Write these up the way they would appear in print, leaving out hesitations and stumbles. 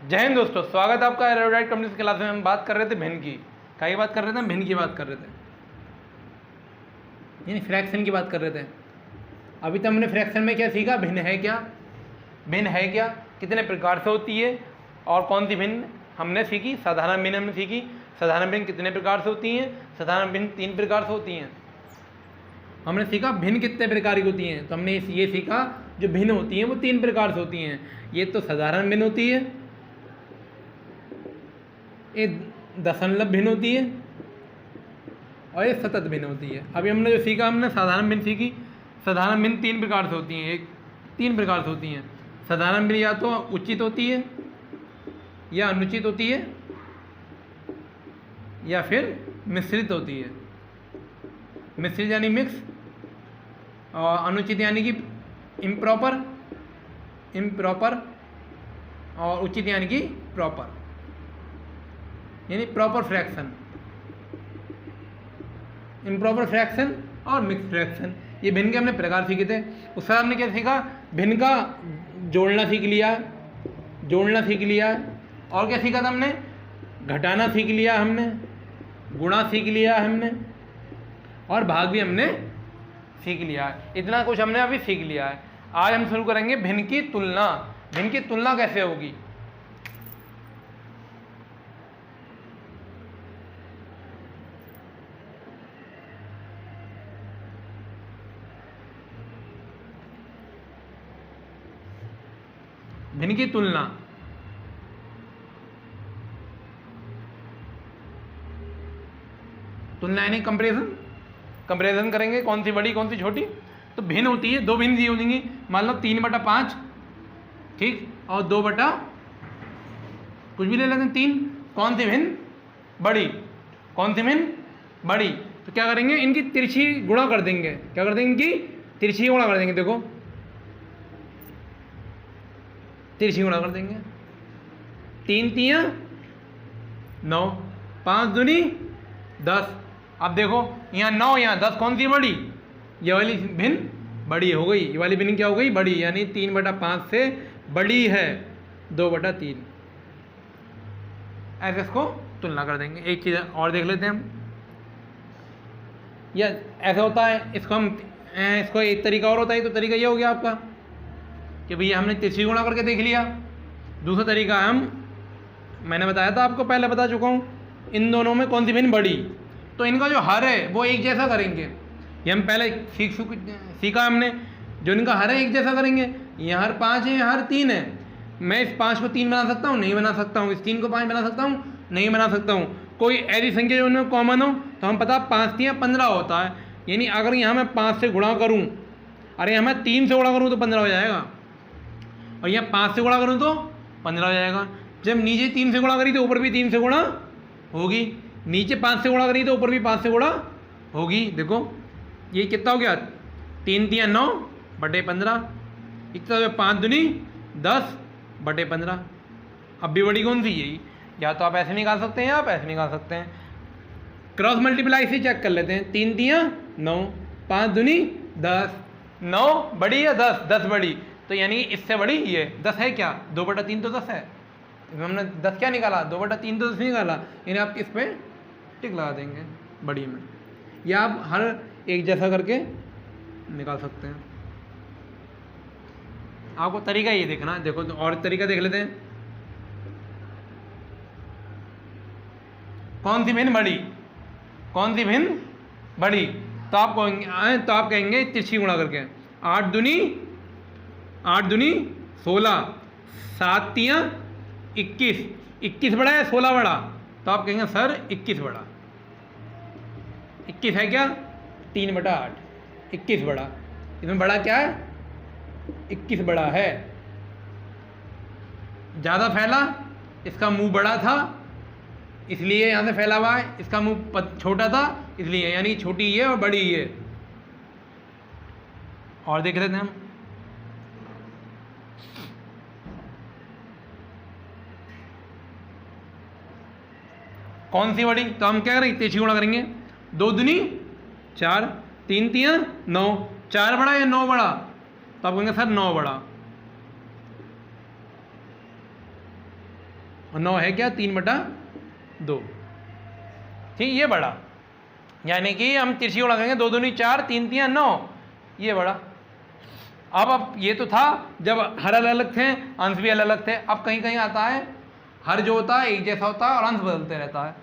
जय हिंद दोस्तों, स्वागत है आपका एरोडाइट कंपनी की क्लास में। हम बात कर रहे थे भिन्न की। क्या की बात कर रहे थे? भिन्न की बात कर रहे थे, यानी फ्रैक्शन की बात कर रहे थे। अभी तक हमने फ्रैक्शन में क्या सीखा? भिन्न है क्या, भिन्न है क्या, कितने प्रकार से होती है और कौन सी भिन्न हमने सीखी। साधारण भिन्न हमने सीखी। साधारण भिन्न कितने प्रकार से होती हैं? साधारण भिन्न 3 प्रकार से होती हैं। हमने सीखा भिन्न कितने प्रकार की होती हैं, तो हमने ये सीखा जो भिन्न होती हैं वो 3 प्रकार से होती हैं। ये तो साधारण भिन्न होती है, एक दशमलव भिन्न होती है और एक सतत भिन्न होती है। अभी हमने जो सीखा, हमने साधारण भिन्न सीखी। साधारण भिन्न 3 प्रकार से होती हैं। 3 प्रकार से होती हैं। साधारण भिन्न या तो उचित होती है या अनुचित होती है या फिर मिश्रित होती है। मिश्रित यानी मिक्स, और अनुचित यानी कि इम्प्रॉपर, और उचित यानी कि प्रॉपर, यानी प्रॉपर फ्रैक्शन, इम्प्रॉपर फ्रैक्शन और मिक्स फ्रैक्शन। ये भिन्न के हमने प्रकार सीखे थे। उस समय हमने क्या सीखा? भिन्न का जोड़ना सीख लिया, और क्या सीखा था हमने? घटाना सीख लिया हमने, गुणा सीख लिया हमने, और भाग भी हमने सीख लिया है। इतना कुछ हमने अभी सीख लिया है। आज हम शुरू करेंगे भिन्न की तुलना। भिन्न की तुलना कैसे होगी? भिन्न की तुलना, तुलना यानी कंपेरिजन करेंगे, कौन सी बड़ी कौन सी छोटी। तो भिन्न होती है, 2 भिन्न दी होंगी। मान लो 3/5, ठीक, और 2 बटा कुछ भी ले लेते हैं 3। कौन सी भिन्न? बड़ी। कौन सी भिन्न? बड़ी। तो क्या करेंगे? इनकी तिरछी गुणा कर देंगे। क्या कर देंगे? इनकी तिरछी गुणा कर देंगे। देखो, तिरछी गुणा कर देंगे। 3 तियां 9, 5 दूनी 10। अब देखो, यहाँ 9 यहाँ 10, कौन सी बड़ी? ये वाली भिन्न बड़ी हो गई। ये वाली भिन्न क्या हो गई? बड़ी, यानी 3/5 से बड़ी है 2/3। ऐसे इसको तुलना कर देंगे। एक चीज़ और देख लेते हैं हम। या ऐसा होता है, इसको एक तरीका और होता है। तो तरीका ये हो गया आपका कि भैया हमने तिरछी गुणा करके देख लिया। दूसरा तरीका मैंने बताया था आपको, पहले बता चुका हूँ, इन दोनों में कौन सी भिन्न बड़ी। तो इनका जो हर है वो एक जैसा करेंगे। ये हम पहले सीखा हमने, जो इनका हर है एक जैसा करेंगे। यहाँ हर 5 है, यहाँ हर 3 है। मैं इस 5 को 3 बना सकता हूँ? नहीं बना सकता हूँ। इस 3 को 5 बना सकता हूँ? नहीं बना सकता हूँ। कोई ऐसी संख्या जो उनमें कॉमन हो, तो हम पता 5 3 15 होता है। यानी अगर यहाँ मैं 5 से गुणा करूँ, अरे यहाँ मैं 3 से गुणा करूँ तो 15 हो जाएगा, और यहाँ 5 से गुणा करूँ तो 15 हो जाएगा। जब नीचे 3 से गुणा करी तो ऊपर भी 3 से गुणा होगी, नीचे 5 से गुणा करी तो ऊपर भी 5 से गुणा होगी। देखो ये कितना हो गया? 3 तियां 9/15। इतना 5 दूनी 10/15। अब भी बड़ी कौन सी? यही। या तो आप ऐसे निकाल सकते हैं या आप ऐसे निकाल सकते हैं। क्रॉस मल्टीप्लाई से चेक कर लेते हैं। 3 तियां 9, 5 दूनी 10। 9 बड़ी या 10? 10 बड़ी। तो यानी इससे बड़ी ये 10 है क्या? 2/3 तो 10 है। हमने 10 क्या निकाला? 2/3 तो 10 निकाला। यानी आप इस पर टिक लगा देंगे बड़ी में, या आप हर एक जैसा करके निकाल सकते हैं। आपको तरीका ये देखना है। देखो, तो और तरीका देख लेते हैं। कौन सी भिन्न बड़ी? कौन सी भिन्न बड़ी? तो आप कहेंगे तिरछी गुणा करके। 8 दूनी 16, 7 तियां 21। 21 बड़ा है 16 बड़ा? तो आप कहेंगे सर 21 बड़ा। 21 है क्या? 3/8। 21 बड़ा। इसमें बड़ा क्या है? 21 बड़ा है। ज़्यादा फैला, इसका मुंह बड़ा था इसलिए यहाँ से फैला हुआ है। इसका मुंह छोटा था इसलिए, यानी छोटी ये और बड़ी ये। और देख लेते हैं हम। कौन सी बड़ी? तो हम क्या करेंगे? तिरछी गुणा करेंगे। 2 दूनी 4, 3 तियां 9। 4 बड़ा या 9 बड़ा? तो आप कहेंगे सर 9 बड़ा। और 9 है क्या 3/2। ठीक, ये बड़ा, यानी कि हम तिरछी गुणा करेंगे 2 दूनी 4, 3 तियां 9, ये बड़ा। अब ये तो था जब हर अलग अलग थे, अंश भी अलग अलग थे। अब कहीं कहीं आता है हर जो होता है एक जैसा होता है और अंश बदलते रहता है।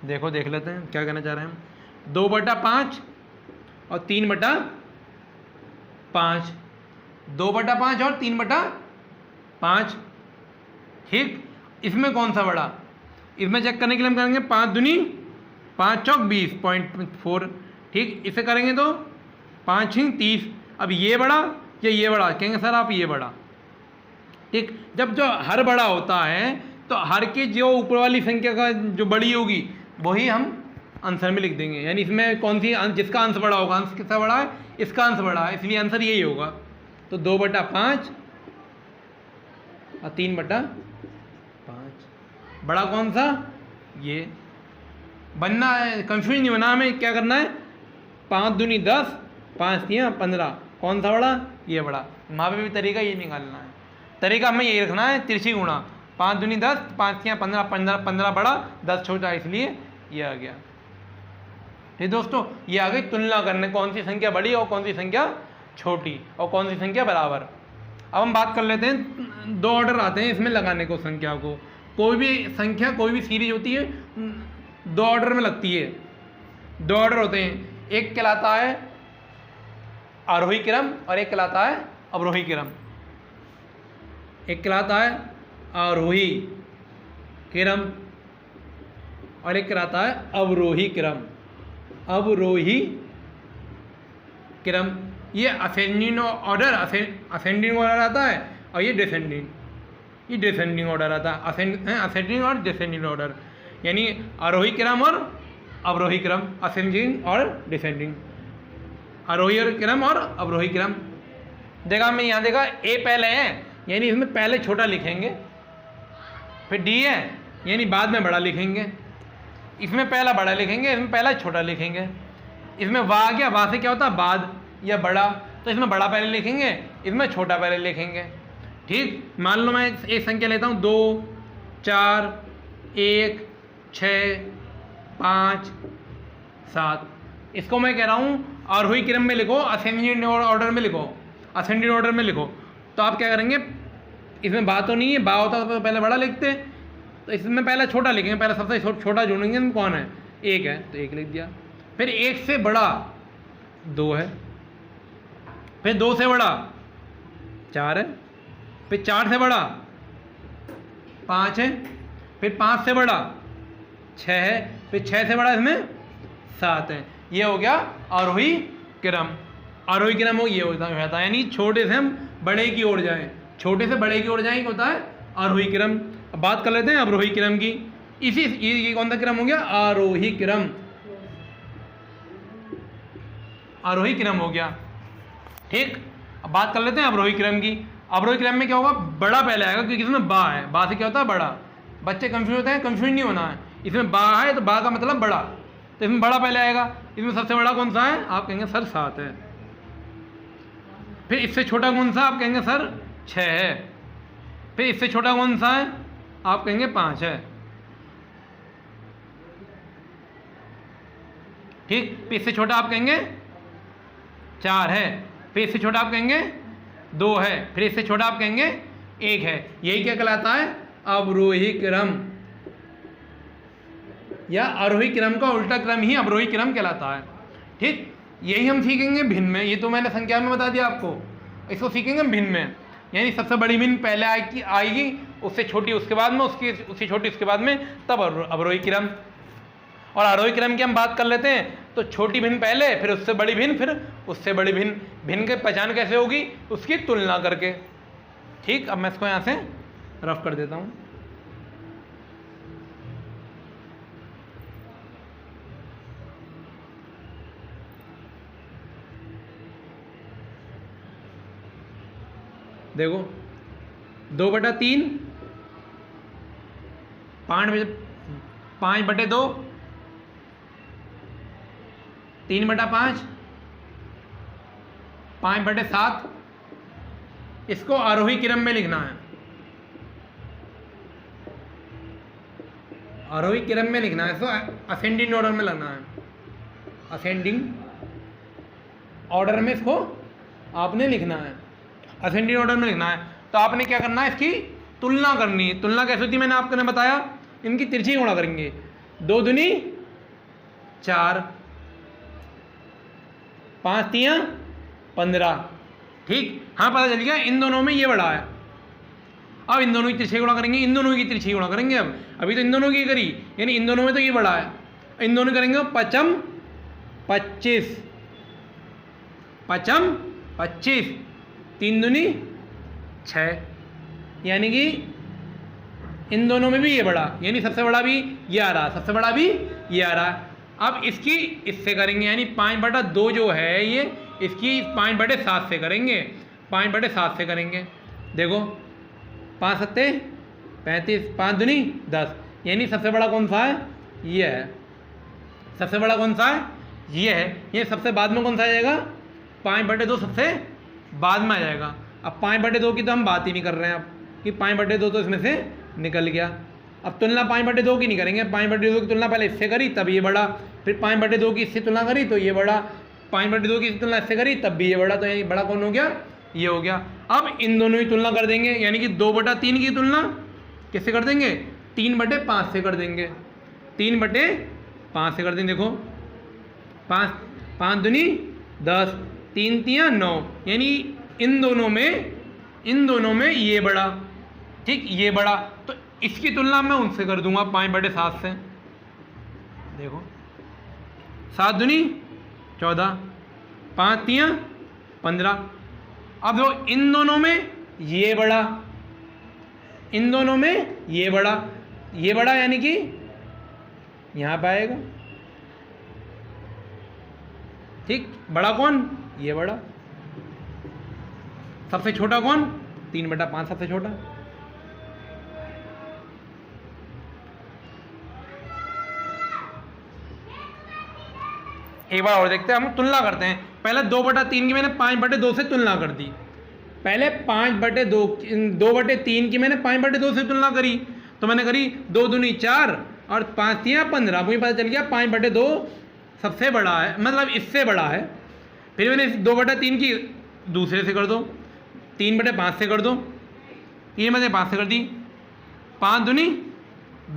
देखो, देख लेते हैं क्या कहना चाह रहे हैं हम। 2/5 और 3/5, 2/5 और 3/5। ठीक, इसमें कौन सा बड़ा? इसमें चेक करने के लिए हम करेंगे 5 दूनी 5 चौक 20.4। ठीक, इसे करेंगे तो 5 छिंग 30। अब ये बड़ा या ये बड़ा? कहेंगे सर आप ये बड़ा। ठीक, जब जो हर बड़ा होता है तो हर के जो ऊपर वाली संख्या का जो बड़ी होगी वही हम आंसर में लिख देंगे। यानी इसमें कौन सी जिसका अंश बड़ा होगा, अंश किसका बड़ा है? इसका अंश बड़ा है, इसलिए आंसर यही होगा। तो 2/5 और 3/5। बड़ा कौन सा? ये बनना है, कंफ्यूज नहीं बना हमें। क्या करना है? 5 दूनी 10, 5 तियां 15। कौन सा बड़ा? ये बड़ा। वहाँ पे भी तरीका ये निकालना है। तरीका हमें यही रखना है, तिरछी गुणा। 5 दूनी 10, 5 तियां 15, 15 बड़ा, 10 छोटा, इसलिए ये आ गया। ठीक दोस्तों, ये आ गई तुलना करने, कौन सी संख्या बड़ी और कौन सी संख्या छोटी और कौन सी संख्या बराबर। अब हम बात कर लेते हैं, 2 ऑर्डर आते हैं इसमें लगाने को संख्या को। कोई भी संख्या, कोई भी सीरीज होती है 2 ऑर्डर में लगती है। 2 ऑर्डर होते हैं, एक कहलाता है आरोही क्रम और एक कहलाता है अवरोही क्रम। एक कहलाता है आरोही क्रम और एक कहलाता है अवरोही क्रम। अवरोही क्रम, ये असेंडिंग ऑर्डर, असेंडिंग ऑर्डर आता है और ये डिसेंडिंग ऑर्डर आता है। असेंडिंग और डिसेंडिंग ऑर्डर, यानी आरोही क्रम और अवरोही क्रम, असेंडिंग और डिसेंडिंग, आरोही क्रम और अवरोही क्रम। देखा हमने यहाँ देखा ए पहले है, यानी इसमें पहले छोटा लिखेंगे, फिर डी है यानी बाद में बड़ा लिखेंगे। इसमें पहला बड़ा लिखेंगे, इसमें पहला छोटा लिखेंगे। इसमें वाह आ गया, वाह से क्या होता है बाद या बड़ा, तो इसमें बड़ा पहले लिखेंगे, इसमें छोटा पहले लिखेंगे। ठीक, मान लो मैं एक संख्या लेता हूँ 2, 4, 1, 6, 5, 7। इसको मैं कह रहा हूँ आरोही क्रम में लिखो, असेंडिंग ऑर्डर में लिखो, असेंडिंग ऑर्डर में लिखो। तो आप क्या करेंगे, इसमें बा तो नहीं है, बा होता तो पहले बड़ा लिखते, तो इसमें पहले छोटा लिखेंगे, पहले सबसे छोटा जोड़ेंगे, कौन है? 1 है, तो 1 लिख दिया। फिर 1 से बड़ा 2 है, फिर 2 से बड़ा 4 है, फिर 4 से बड़ा 5 है, फिर 5 से बड़ा 6 है, फिर 6 से बड़ा इसमें 7 है। ये हो गया आरोही क्रम। आरोही क्रम हो ये होता है, यानी छोटे से हम बड़े की ओर जाएं, छोटे से बड़े की ओर जाएं, होता है आरोही क्रम। अब बात कर लेते हैं अवरोही क्रम की। ये कौन सा क्रम हो गया? आरोही क्रम, आरोही क्रम हो गया। ठीक, अब बात कर लेते हैं अवरोही क्रम की। अवरोही क्रम में क्या होगा? बड़ा पहले आएगा, क्योंकि इसमें बा है, बा से क्या होता है? बड़ा। बच्चे कंफ्यूज होते हैं, कंफ्यूज नहीं होना है। इसमें बा है तो बा का मतलब बड़ा, तो इसमें बड़ा पहले आएगा। इसमें सबसे बड़ा कौन सा है? आप कहेंगे सर 7 है। फिर इससे छोटा कौन सा? आप कहेंगे सर 6 है। फिर इससे छोटा कौन सा है? आप कहेंगे 5 है। ठीक, फिर इससे छोटा आप कहेंगे 4 है। फिर इससे छोटा आप कहेंगे 2 है। फिर इससे छोटा आप कहेंगे 1 है। यही क्या कहलाता है? अवरोही क्रम, या आरोही क्रम का उल्टा क्रम ही अवरोही क्रम कहलाता है। ठीक, यही हम सीखेंगे भिन्न में। ये तो मैंने संख्या में बता दिया आपको, इसको सीखेंगे भिन्न में, यानी सबसे बड़ी भिन्न पहले आएगी, उससे छोटी उसके बाद में, उससे छोटी उसके बाद में, तब अवरोही क्रम। और आरोही क्रम की हम बात कर लेते हैं, तो छोटी भिन्न पहले, फिर उससे बड़ी भिन्न, फिर उससे बड़ी भिन्न। भिन्न की पहचान कैसे होगी? उसकी तुलना करके। ठीक, अब मैं इसको यहाँ से रफ कर देता हूँ। देखो 2/3, 5/2, 3/5, 5/7, इसको आरोही क्रम में लिखना है, आरोही क्रम में लिखना है, इसको असेंडिंग ऑर्डर में लगना है, असेंडिंग ऑर्डर में इसको आपने लिखना है, असेंडिंग ऑर्डर में लिखना है। तो आपने क्या करना है, इसकी तुलना करनी है। तुलना कैसे होती है मैंने आपको बताया, इनकी तिरछी गुणा करेंगे, 2 दूनी 4, 5 तियां 15, ठीक। हाँ पता चल गया इन दोनों में ये बड़ा है। अब इन दोनों की तिरछी गुणा करेंगे, इन दोनों की तिरछी गुणा करेंगे। अब अभी तो इन दोनों की करी, यानी इन दोनों में तो ये बड़ा है, इन दोनों करेंगे 5 25, 5 25, 3 दूनी 6, यानी कि इन दोनों में भी ये बड़ा, यानी सबसे बड़ा भी ये आ रहा, सबसे बड़ा भी ये आ रहा। अब इसकी इससे करेंगे, यानी 5/2 जो है ये, इसकी 5/7 से करेंगे, 5/7 से करेंगे। देखो 5 सत्ते 35, 5 दूनी 10, यानी सबसे बड़ा कौन सा है, ये है। सबसे बड़ा कौन सा है, ये है। ये सबसे बाद में कौन सा आ जाएगा, 5/2 सबसे बाद में आ जाएगा। अब 5/2 की तो हम बात ही नहीं कर रहे हैं अब, कि 5/2 तो इसमें से निकल गया। अब तुलना 5/2 की नहीं करेंगे, 5/2 की तुलना पहले इससे करी तब ये बड़ा, फिर 5/2 की इससे तुलना करी तो ये बड़ा, 5/2 की तुलना इससे करी तब भी ये बड़ा, तो ये बड़ा कौन हो गया, ये हो गया। अब इन दोनों की तुलना कर देंगे, यानी कि 2/3 की तुलना किससे कर देंगे, 3/5 से कर देंगे, 3/5 से कर देंगे। देखो 5 दूनी 10, 3 तियां 9, यानी इन दोनों में ये बड़ा, ठीक, ये बड़ा। तो इसकी तुलना मैं उनसे कर दूंगा 5/7 से। देखो 7 दूनी 14, 5 तियां 15। अब देखो इन दोनों में ये बड़ा, इन दोनों में ये बड़ा, यानी कि यहाँ पे आएगा, ठीक। बड़ा कौन, ये बड़ा। सबसे छोटा कौन, 3/5 सबसे छोटा। एक बार और देखते हैं, हम तुलना करते हैं। पहले 2/3 की मैंने 5/2 से तुलना कर दी, पहले 2/3 की मैंने 5/2 से तुलना करी, तो मैंने करी 2 दूनी 4 और 5 तियां 15, मुझे पता चल गया 5/2 सबसे बड़ा है, मतलब इससे बड़ा है। फिर मैंने 2/3 की दूसरे से कर दो, 3/5 से कर दो, ये मैंने 5 से कर दी, 5 दूनी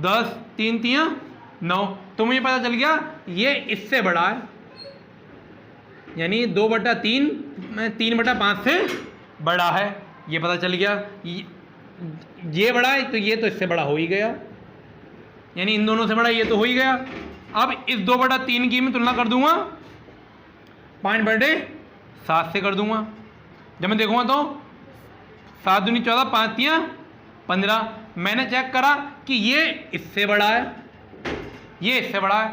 10, 3 तियां 9, तो मुझे पता चल गया ये इससे बड़ा है, यानी 2/3 में 3/5 से बड़ा है, ये पता चल गया। ये बड़ा है तो ये तो इससे बड़ा हो ही गया, यानी इन दोनों से बड़ा ये तो हो ही गया। अब इस 2/3 की मैं तुलना कर दूंगा 5/7 से कर दूंगा। जब मैं देखूंगा तो 7 दूनी 14, 5 तियां 15, मैंने चेक करा कि ये इससे बड़ा है, ये इससे बड़ा है।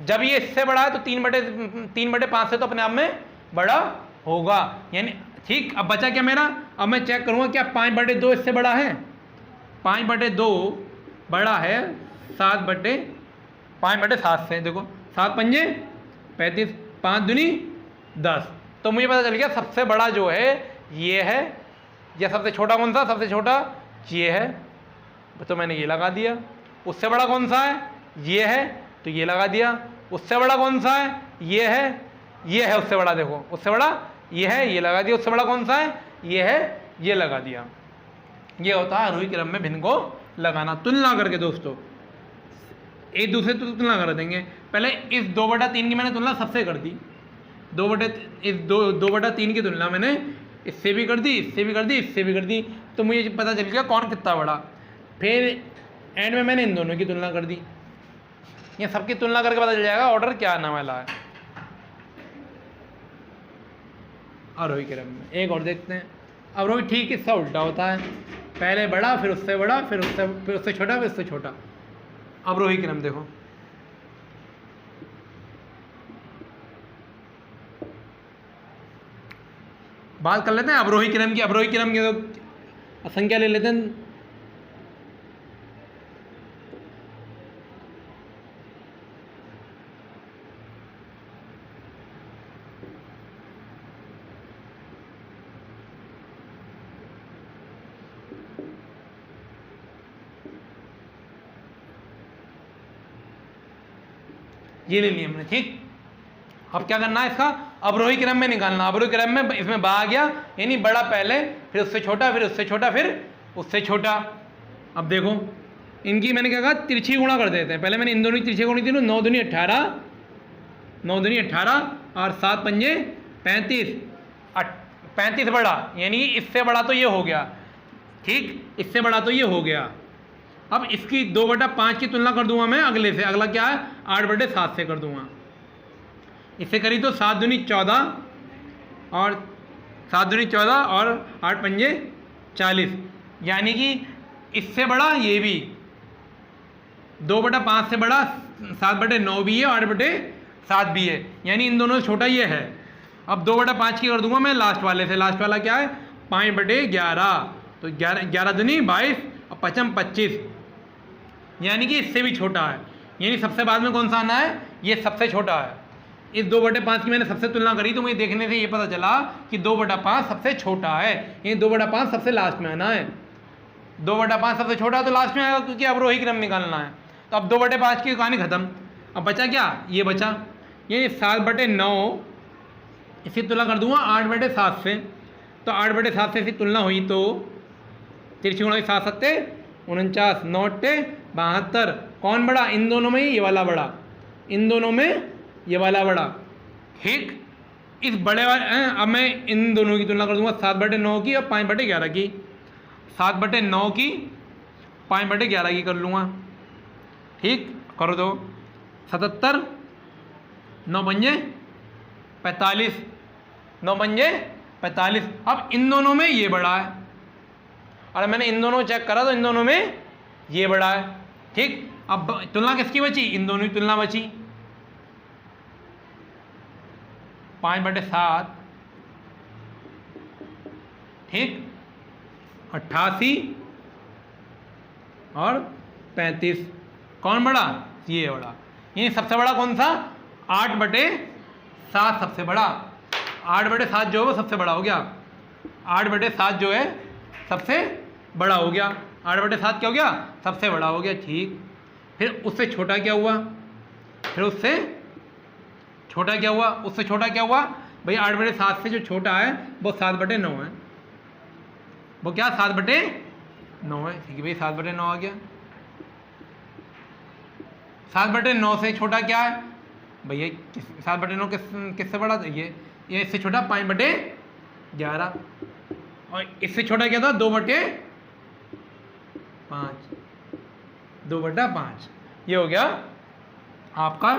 जब ये इससे बड़ा है तो 3/5 से तो अपने आप में बड़ा होगा, यानी ठीक। अब बचा क्या मेरा, अब मैं चेक करूंगा क्या 5/2 इससे बड़ा है, 5/2 बड़ा है 5/7 से। देखो 7 पंजे 35, 5 दूनी 10, तो मुझे पता चल गया सबसे बड़ा जो है ये है, या सबसे छोटा कौन सा, सबसे छोटा ये है, तो मैंने ये लगा दिया। उससे बड़ा कौन सा है, ये है, तो ये लगा दिया। उससे बड़ा कौन सा है, ये है उससे बड़ा, देखो उससे बड़ा ये है, ये लगा दिया। उससे बड़ा कौन सा है, ये है, ये लगा दिया। ये होता है आरोही क्रम में भिन्न को लगाना, तुलना करके। दोस्तों एक दूसरे से तुलना कर देंगे। पहले इस 2/3 की मैंने तुलना सबसे कर दी, 2/3 की तुलना मैंने इससे भी कर दी, इससे भी कर दी, इससे भी कर दी, तो मुझे पता चल गया कौन कितना बड़ा। फिर एंड में मैंने इन दोनों की तुलना कर दी, ये सबकी तुलना करके पता चल जाएगा ऑर्डर क्या आने वाला है आरोही क्रम में। एक और देखते हैं, अवरोही ठीक इसका उल्टा होता है, पहले बड़ा, फिर उससे बड़ा, फिर उससे छोटा, फिर उससे छोटा। अवरोही क्रम देखो, बात कर लेते हैं अवरोही क्रम की। अवरोही क्रम की तो संख्या ले लेते हैं। ये ले लिया हमने। ठीक, अब क्या करना है, इसका अवरोही क्रम में निकालना। अवरोही क्रम में इसमें बा आ गया, यानी बड़ा पहले, फिर उससे छोटा, फिर उससे छोटा, फिर उससे छोटा। अब देखो इनकी मैंने क्या कहा, तिरछी गुणा कर देते हैं। पहले मैंने इन दोनों की तिरछी गुणी थी, 9 दूनी 18, 9 दूनी 18 और 7 पंजे 35, 35 बड़ा, यानी इससे बड़ा तो ये हो गया। ठीक, इससे बड़ा तो ये हो गया। अब इसकी 2/5 की तुलना कर दूंगा मैं अगले से। अगला क्या है, 8/7 से कर दूंगा। इससे करी तो 7 दूनी 14 और 7 दूनी 14 और 8 पंजे 40, यानी कि इससे बड़ा ये भी, 2/5 से बड़ा 7/9 भी है, 8/7 भी है, यानी इन दोनों से छोटा ये है। अब 2/5 की कर दूंगा मैं लास्ट वाले से। लास्ट वाला क्या है, 5/11, तो 11 दूनी 22 और 5 25, यानी कि इससे भी छोटा है। यानी सबसे बाद में कौन सा आना है, ये सबसे छोटा है। इस 2/5 की मैंने सबसे तुलना करी, तो मुझे देखने से ये पता चला कि 2/5 सबसे छोटा है, ये 2/5 सबसे लास्ट में आना है। 2/5 सबसे छोटा तो लास्ट में आएगा, क्योंकि अवरोही क्रम निकालना है। तो अब 2/5 की कहानी खत्म। अब बचा क्या, ये बचा, ये 7/9, इसकी तुलना कर दूंगा 8/7 से। तो 8/7 से इसकी तुलना हुई तो तिरछी गुणा 7 सत्ते 49, 9 अट्टे 72, कौन बड़ा, इन दोनों में ये वाला बड़ा, इन दोनों में ये वाला बड़ा। ठीक, इस बड़े वाले, अब मैं इन दोनों की तुलना कर दूंगा 7/9 की और 5/11 की। 7/9 की 5/11 की कर लूँगा। ठीक, करो दो, 77, 9 पंजे 45, 9 पंजे 45। अब इन दोनों में ये बड़ा है, और मैंने इन दोनों चेक करा तो इन दोनों में ये बड़ा है। ठीक, अब तुलना किसकी बची, इन दोनों की तुलना बची। 5/7, ठीक, 88 और 35, कौन बड़ा, ये बड़ा। ये सबसे बड़ा कौन सा, 8/7 सबसे बड़ा। 8/7 जो है वो सबसे बड़ा हो गया। 8/7 जो है सबसे बड़ा हो गया। 8/7 क्या हो गया, सबसे बड़ा हो गया। ठीक, फिर उससे छोटा क्या हुआ, फिर उससे छोटा क्या हुआ, उससे छोटा क्या हुआ भाई, 8/7 से जो छोटा है वो 7/9 है। वो क्या, 7/9 है। ठीक है भाई, 7/9 आ गया। 7/9 से छोटा क्या है भैया, 7/9 किससे बड़ा था, ये इससे छोटा 5/11, और इससे छोटा क्या था, 2/5, 2/5। ये हो गया आपका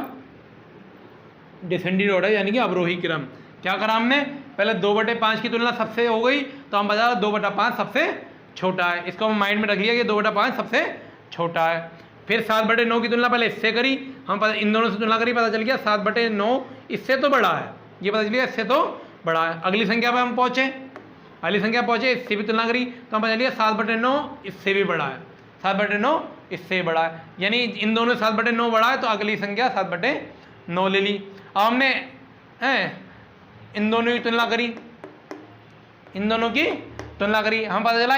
डिसेंडिंग ऑर्डर, यानी कि अवरोही क्रम। क्या करा हमने, पहले 2/5 की तुलना सबसे हो गई, तो हम बता 2/5 सबसे छोटा है। इसको हम माइंड में रख लिया कि 2/5 सबसे छोटा है। फिर 7/9 की तुलना पहले इससे करी, हम इन दोनों से तुलना करी, पता चल गया 7/9 इससे तो बड़ा है, ये पता चल गया इससे तो बड़ा है। अगली संख्या पर हम पहुँचे, अगली संख्या पहुँचे, इससे भी तुलना करी तो हम पता चल गया 7/9 इससे भी बड़ा है, 7/9 इससे बड़ा है, यानी इन दोनों 7/9 बड़ा है, तो अगली संख्या 7/9 ले ली। अब हमने इन दोनों की तुलना करी, इन दोनों की तुलना करी, हम पता चला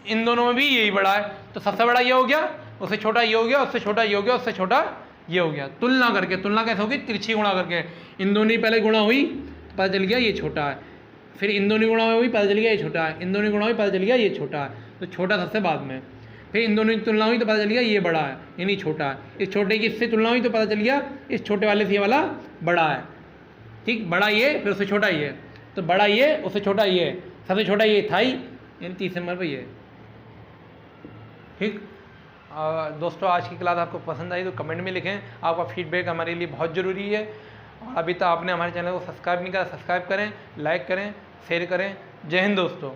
इन दोनों में भी यही बड़ा है, तो सबसे बड़ा ये हो गया, उससे छोटा ये हो गया, उससे छोटा ये हो गया, उससे छोटा ये हो गया। तुलना करके, तुलना कैसे होगी, तिरछी गुणा करके। इन दोनों की पहले गुणा हुई तो पता चल गया ये छोटा है, फिर इन दोनों गुणा हुई पता चल गया ये छोटा है, इन दोनों गुणा हुई पता चल गया ये छोटा है, तो छोटा सबसे बाद में। फिर इन दोनों की तुलना हुई तो पता चल गया ये बड़ा है, यानी छोटा है। इस छोटे की इससे तुलना हुई तो पता चल गया इस छोटे वाले से ये वाला बड़ा है। ठीक, बड़ा ये, फिर उससे छोटा ये, तो बड़ा ये, उससे छोटा ये, सबसे छोटा ये था ही, यानी 30 नंबर पर ये। ठीक, दोस्तों आज की क्लास आपको पसंद आई तो कमेंट में लिखें, आपका फीडबैक हमारे लिए बहुत ज़रूरी है। और अभी तक आपने हमारे चैनल को सब्सक्राइब नहीं करा, सब्सक्राइब करें, लाइक करें, शेयर करें। जय हिंद दोस्तों।